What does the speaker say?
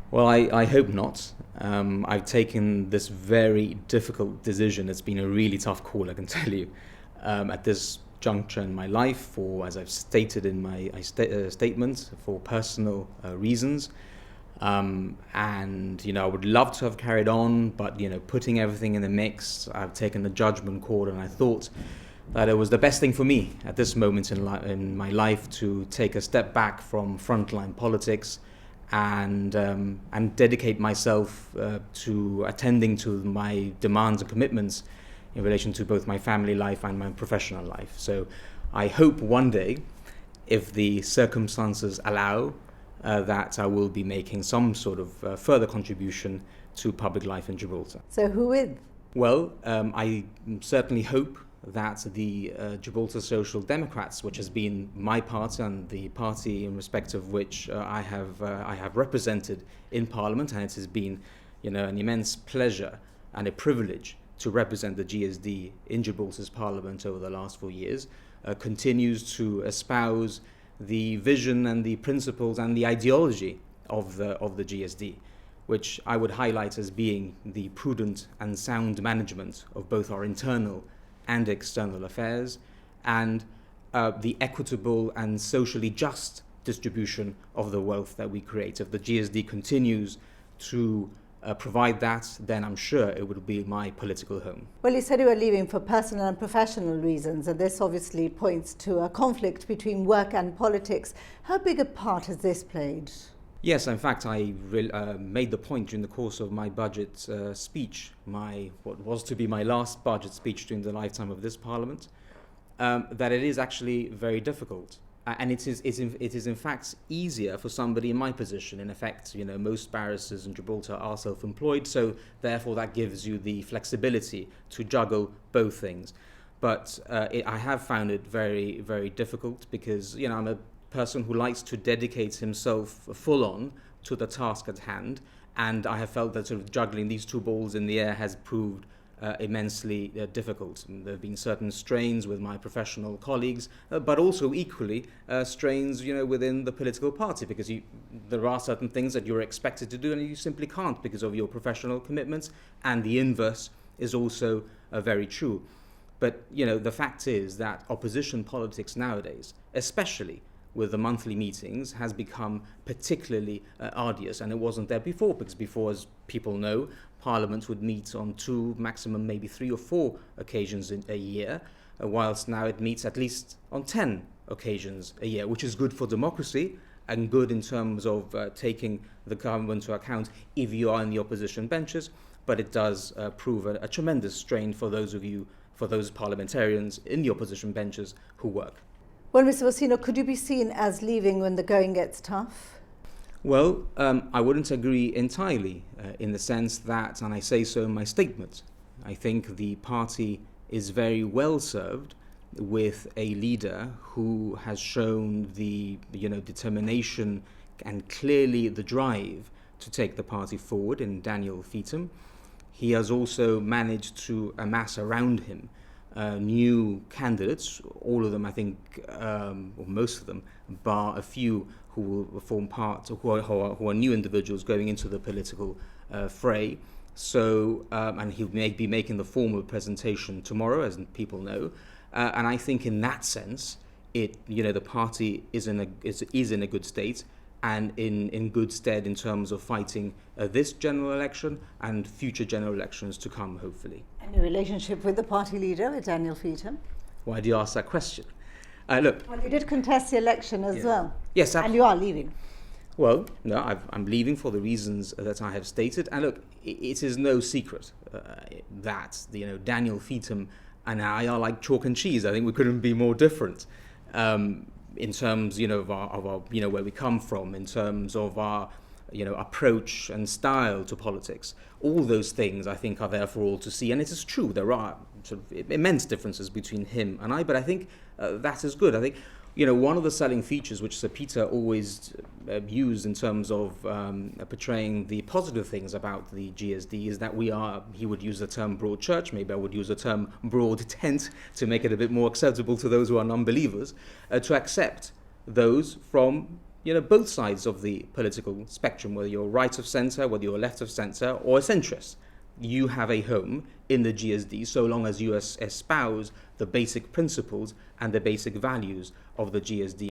Well, I hope not. I've taken this very difficult decision. It's been a really tough call, I can tell you, at this juncture in my life, for, as I've stated in my statement, for personal reasons. And, I would love to have carried on, but, putting everything in the mix, I've taken a judgment call, and I thought that it was the best thing for me at this moment in my life to take a step back from frontline politics and dedicate myself to attending to my demands and commitments in relation to both my family life and my professional life. So I hope one day, if the circumstances allow, that I will be making some sort of further contribution to public life in Gibraltar. So who with? Well, I certainly hope that the Gibraltar Social Democrats, which has been my party and the party in respect of which I have represented in Parliament, and it has been, an immense pleasure and a privilege to represent the GSD in Gibraltar's Parliament over the last 4 years, continues to espouse the vision and the principles and the ideology of the GSD, which I would highlight as being the prudent and sound management of both our internal and external affairs, and the equitable and socially just distribution of the wealth that we create. If the GSD continues to provide that, then I'm sure it would be my political home. Well, you said you were leaving for personal and professional reasons, and this obviously points to a conflict between work and politics. How big a part has this played? Yes, in fact, I made the point during the course of my budget speech, what was to be my last budget speech during the lifetime of this Parliament, that it is actually very difficult. And it is in fact easier for somebody in my position. In effect, most barristers in Gibraltar are self-employed, so therefore that gives you the flexibility to juggle both things. But I have found it very, very difficult because, I'm a person who likes to dedicate himself full on to the task at hand, and I have felt that sort of juggling these two balls in the air has proved immensely difficult. There have been certain strains with my professional colleagues, but also equally strains, within the political party, because there are certain things that you're expected to do and you simply can't because of your professional commitments, and the inverse is also very true. But, the fact is that opposition politics nowadays, especially with the monthly meetings, has become particularly arduous, and it wasn't there before, because before, as people know, Parliament would meet on 2, maximum maybe 3 or 4 occasions in a year, whilst now it meets at least on 10 occasions a year, which is good for democracy and good in terms of taking the government to account if you are in the opposition benches, but it does prove a tremendous strain for those parliamentarians in the opposition benches who work. Well, Mr. Bossino, could you be seen as leaving when the going gets tough? Well, I wouldn't agree entirely in the sense that, and I say so in my statement, I think the party is very well served with a leader who has shown the determination and clearly the drive to take the party forward in Daniel Feetham. He has also managed to amass around him new candidates, all of them, I think, or most of them, bar a few who will form part, who are new individuals going into the political fray. So, and he'll be making the formal presentation tomorrow, as people know. And I think in that sense, the party is in a good state and in good stead in terms of fighting this general election and future general elections to come, hopefully. And your relationship with the party leader, with Daniel Feetham? Why do you ask that question? Look. Well, you did contest the election as well. Yes, and you are leaving. Well, no, I'm leaving for the reasons that I have stated. And look, it is no secret that Daniel Feetham and I are like chalk and cheese. I think we couldn't be more different in terms, of our where we come from, in terms of our approach and style to politics. All those things, I think, are there for all to see. And it is true, there are sort of immense differences between him and I, but I think that is good. I think, one of the selling features which Sir Peter always used in terms of portraying the positive things about the GSD is that he would use the term broad church, maybe I would use the term broad tent to make it a bit more acceptable to those who are non-believers, to accept those from both sides of the political spectrum, whether you're right of centre, whether you're left of centre, or a centrist. You have a home in the GSD so long as you espouse the basic principles and the basic values of the GSD.